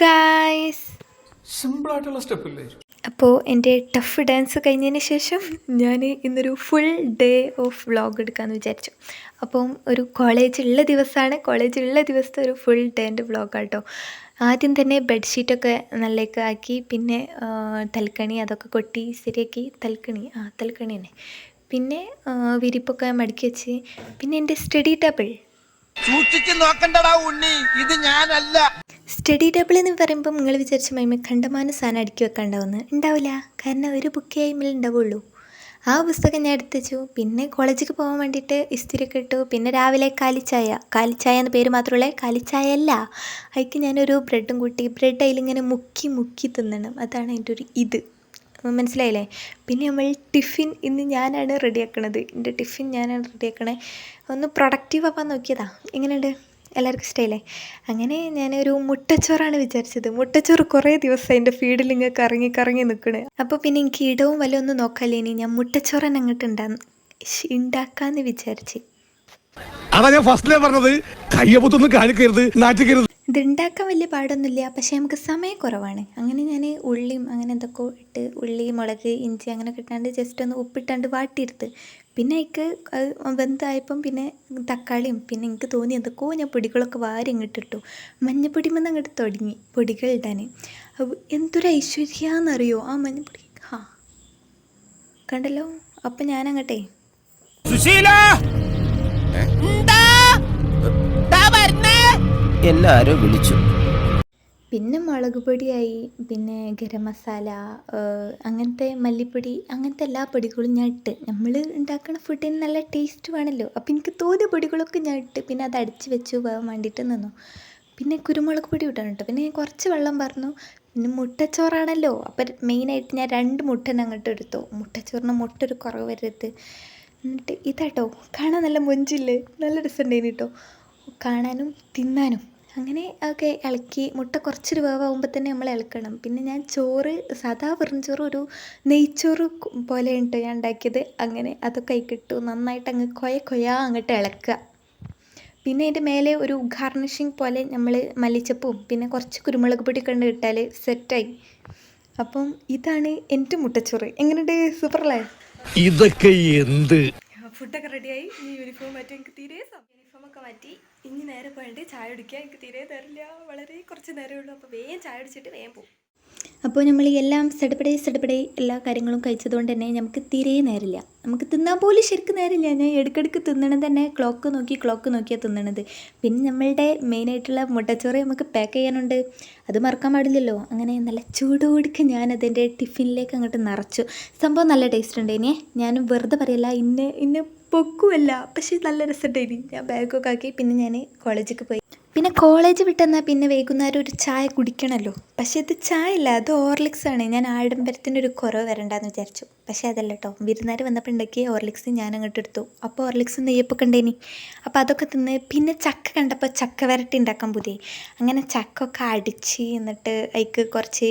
Guys, സിമ്പിളായിട്ടുള്ള സ്റ്റെപ്പില്ലേ? അപ്പോൾ എൻ്റെ ടഫ് ഡാൻസ് കഴിഞ്ഞതിന് ശേഷം ഞാൻ ഇന്നൊരു ഫുൾ ഡേ ഓഫ് വ്ളോഗ് എടുക്കാമെന്ന് വിചാരിച്ചു. അപ്പം ഒരു കോളേജുള്ള ദിവസത്തെ ഒരു ഫുൾ ഡേൻ്റെ വ്ളോഗാട്ടോ. ആദ്യം തന്നെ ബെഡ്ഷീറ്റൊക്കെ നല്ലതൊക്കെ ആക്കി, പിന്നെ തൽക്കണി അതൊക്കെ കൊട്ടി ശരിയാക്കി. തൽക്കണി തന്നെ, പിന്നെ വിരിപ്പൊക്കെ മടക്കി വെച്ച്, പിന്നെ എൻ്റെ സ്റ്റഡി ടേബിൾ. സ്റ്റഡി ടേബിൾ എന്ന് പറയുമ്പോൾ നിങ്ങൾ വിചാരിച്ച മൈമ കണ്ടമാനം സാധനം അടുക്കി വെക്കാണ്ടാവുന്നത് ഉണ്ടാവില്ല. കാരണം ഒരു ബുക്ക് ആയിമേൽ ഉണ്ടാവുള്ളൂ. ആ പുസ്തകം ഞാൻ എടുത്തു വെച്ചു. പിന്നെ കോളേജിലേക്ക് പോകാൻ വേണ്ടിയിട്ട് ഇസ്തിരിയൊക്കെ ഇട്ടു. പിന്നെ രാവിലെ കാലിച്ചായ എന്ന പേര് മാത്രമുള്ള കാലിച്ചായ അല്ല, അതിക്ക് ഞാനൊരു ബ്രെഡും കൂട്ടി. ബ്രെഡ് അതിലിങ്ങനെ മുക്കി തിന്നണം. അതാണ് അതിൻ്റെ ഒരു ഇത്, മനസ്സിലായില്ലേ? പിന്നെ നമ്മൾ ടിഫിൻ ഇന്ന് ഞാനാണ് റെഡിയാക്കണത്. എൻ്റെ ടിഫിൻ ഞാനാണ് റെഡിയാക്കണേ. ഒന്ന് പ്രൊഡക്റ്റീവ് ആവാൻ നോക്കിയതാ. എങ്ങനെയുണ്ട്? എല്ലാവർക്കും ഇഷ്ടമായില്ലേ? അങ്ങനെ ഞാനൊരു മുട്ടച്ചോറാണ് വിചാരിച്ചത്. മുട്ടച്ചോറ് കുറേ ദിവസം എൻ്റെ ഫീഡിൽ ഇങ്ങനെ കറങ്ങി നിൽക്കണേ. അപ്പോൾ പിന്നെ എനിക്ക് ഇടവും വല്ല ഒന്നും നോക്കാല്ലേ, ഇനി ഞാൻ മുട്ടച്ചോറൻ അങ്ങോട്ട് ഉണ്ടാക്കാമെന്ന് വിചാരിച്ച്. അതാ ഞാൻ ഫസ്റ്റിലേ പറഞ്ഞത്, കയ്യപ്പൊത്തൊന്നും കാണിക്കരുത്, നാറ്റിക്കരുത്. ഇതുണ്ടാക്കാൻ വലിയ പാടൊന്നുമില്ല, പക്ഷേ നമുക്ക് സമയം കുറവാണ്. അങ്ങനെ ഞാൻ ഉള്ളിയും അങ്ങനെ എന്തൊക്കെ ഇട്ട്, ഉള്ളി, മുളക്, ഇഞ്ചി അങ്ങനെ ഇട്ടാണ്ട് ജസ്റ്റ് ഒന്ന് ഉപ്പിട്ടാണ്ട് വാട്ടിയെടുത്ത്. പിന്നെ അതിക്ക് വെന്തായപ്പം പിന്നെ തക്കാളിയും, പിന്നെ എനിക്ക് തോന്നി എന്തൊക്കെയോ ഞാൻ പൊടികളൊക്കെ വാരി ഇങ്ങോട്ടിട്ടു. മഞ്ഞപ്പൊടിമെന്ന് അങ്ങോട്ട് തുടങ്ങി പൊടികൾ ഇടാൻ. എന്തൊരു ഐശ്വര്യാന്നറിയോ ആ മഞ്ഞപ്പൊടി. കണ്ടല്ലോ. അപ്പം ഞാനങ്ങട്ടെ എല്ലാരും വിളിച്ചു. പിന്നെ മുളക് പൊടിയായി, പിന്നെ ഗരം മസാല, അങ്ങനത്തെ മല്ലിപ്പൊടി, അങ്ങനത്തെ എല്ലാ പൊടികളും ഞാൻ ഇട്ട്. നമ്മൾ ഉണ്ടാക്കുന്ന ഫുഡിന് നല്ല ടേസ്റ്റ് വേണമല്ലോ. അപ്പോൾ എനിക്ക് തോന്നിയ പൊടികളൊക്കെ ഞാൻ ഇട്ട്. പിന്നെ അത് അടിച്ച് വെച്ചു വേവാൻ വേണ്ടിയിട്ട് നിന്നു. പിന്നെ കുരുമുളക് പൊടി ഇട്ടാണ് കേട്ടോ. പിന്നെ കുറച്ച് വെള്ളം പറഞ്ഞു. പിന്നെ മുട്ടച്ചോറാണല്ലോ, അപ്പം മെയിനായിട്ട് ഞാൻ 2 മുട്ട അങ്ങോട്ട് എടുത്തു. മുട്ടച്ചോറിന് മുട്ട ഒരു കുറവ് വരരുത്. എന്നിട്ട് ഇതാട്ടോ, കാണാൻ നല്ല മൊഞ്ചില്ലേ, നല്ല രസമുണ്ടായിന് കേട്ടോ കാണാനും തിന്നാനും. അങ്ങനെ ഒക്കെ ഇളക്കി. മുട്ട കുറച്ചൊരു വേവാകുമ്പോൾ തന്നെ നമ്മൾ ഇളക്കണം. പിന്നെ ഞാൻ ചോറ് സാധാ വെറും ചോറ് ഒരു നെയ്ച്ചോറ് പോലെ ഉണ്ട് ഞാൻ ഉണ്ടാക്കിയത്. അങ്ങനെ അതൊക്കെ ആയിക്കിട്ടു. നന്നായിട്ട് അങ്ങ് കൊയാ അങ്ങോട്ട് ഇളക്കുക. പിന്നെ അതിൻ്റെ മേലെ ഒരു ഗാർണിഷിങ് പോലെ നമ്മൾ മല്ലിച്ചപ്പും പിന്നെ കുറച്ച് കുരുമുളക് പൊടി കണ്ട് ഇട്ടാൽ സെറ്റായി. അപ്പം ഇതാണ് എൻ്റെ മുട്ടച്ചോറ്. എങ്ങനെയുണ്ട്? സൂപ്പറല്ലേ? ഇതൊക്കെ എന്ത്? ഫുഡൊക്കെ റെഡിയായി. ഇനി യൂണിഫോം മാറ്റി. എനിക്ക് തീരെ യൂണിഫോമൊക്കെ മാറ്റി. ഇനി നേരെ പോയിട്ട് ചായ കുടിക്കുക. എനിക്ക് തീരെ തരില്ല, വളരെ കുറച്ച് നേരമേ ഉള്ളൂ. അപ്പോൾ വേഗം ചായ കുടിച്ചിട്ട് വേഗം പോകും. അപ്പോൾ നമ്മൾ എല്ലാം സടപടേ എല്ലാ കാര്യങ്ങളും കഴിച്ചതുകൊണ്ട് തന്നെ നമുക്ക് തീരെ നേരില്ല. നമുക്ക് തിന്നാൻ പോലും ശരിക്കും നേരില്ല. ഞാൻ ഇടയ്ക്കിടയ്ക്ക് തിന്നണം തന്നെ ക്ലോക്ക് നോക്കിയാണ് തിന്നണത്. പിന്നെ നമ്മളുടെ മെയിനായിട്ടുള്ള മുട്ടച്ചോറ് നമുക്ക് പാക്ക് ചെയ്യാനുണ്ട്, അത് മറക്കാൻ പാടില്ലല്ലോ. അങ്ങനെ നല്ല ചൂടോടുക്ക് ഞാനതിൻ്റെ ടിഫിനിലേക്ക് അങ്ങോട്ട് നിറച്ചു. സംഭവം നല്ല ടേസ്റ്റ് ഉണ്ടായിനെ. ഞാൻ വെറുതെ പറയല്ല, ഇന്ന് പൊക്കുമല്ല, പക്ഷേ നല്ല രസമുണ്ടായിനി. ഞാൻ ബാഗൊക്കെ ആക്കി പിന്നെ ഞാൻ കോളേജിലേക്ക് പോയി. പിന്നെ കോളേജ് വിട്ടെന്നാൽ പിന്നെ വൈകുന്നേരം ഒരു ചായ കുടിക്കണമല്ലോ. പക്ഷേ ഇത് ചായ അല്ല, അത് ഹോർലിക്സ് ആണ്. ഞാൻ ആഡംബരത്തിൻ്റെ ഒരു കുറവ് വരണ്ടെന്ന് വിചാരിച്ചു. പക്ഷേ അതല്ല കേട്ടോ, വിരുന്നുകാർ വന്നപ്പോൾ ഉണ്ടാക്കിയ ഹോർലിക്സ് ഞാൻ അങ്ങോട്ട് എടുത്തു. അപ്പോൾ ഹോർലിക്സ് നെയ്യപ്പൊക്കെ ഉണ്ടേനി. അപ്പോൾ അതൊക്കെ തിന്ന്. പിന്നെ ചക്ക കണ്ടപ്പോൾ ചക്ക വരട്ടി ഉണ്ടാക്കാൻ പുതിയ. അങ്ങനെ ചക്കൊക്കെ അടിച്ച് എന്നിട്ട് അതിക്ക് കുറച്ച്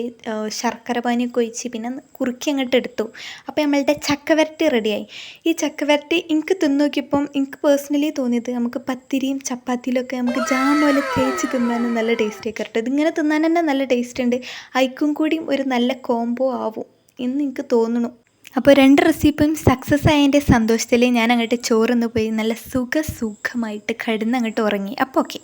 ശർക്കര പാനിയൊക്കെ ഒഴിച്ച് പിന്നെ കുറുക്കി അങ്ങോട്ട് എടുത്തു. അപ്പോൾ നമ്മളുടെ ചക്ക വരട്ടി റെഡിയായി. ഈ ചക്ക വരട്ടി എനിക്ക് തിന്ന് നോക്കിയപ്പം എനിക്ക് പേഴ്സണലി തോന്നിയത് നമുക്ക് പത്തിരിയും ചപ്പാത്തിയിലൊക്കെ നമുക്ക് ജാം പോലെ തേച്ച് തിന്നാനും നല്ല ടേസ്റ്റ് ആയിക്കറട്ടെ. ഇതിങ്ങനെ തിന്നാൻ തന്നെ നല്ല ടേസ്റ്റ് ഉണ്ട്. അയക്കും കൂടിയും ഒരു നല്ല കോംബോ ആവും എന്ന് എനിക്ക് തോന്നുന്നു. അപ്പോൾ 2 റെസിപ്പിയും സക്സസ് ആയതിൻ്റെ സന്തോഷത്തിൽ ഞാൻ അങ്ങോട്ട് ചോറിന്ന് പോയി നല്ല സുഖമായിട്ട് കിടന്ന് അങ്ങോട്ട് ഉറങ്ങി. അപ്പോൾ ഓക്കെ.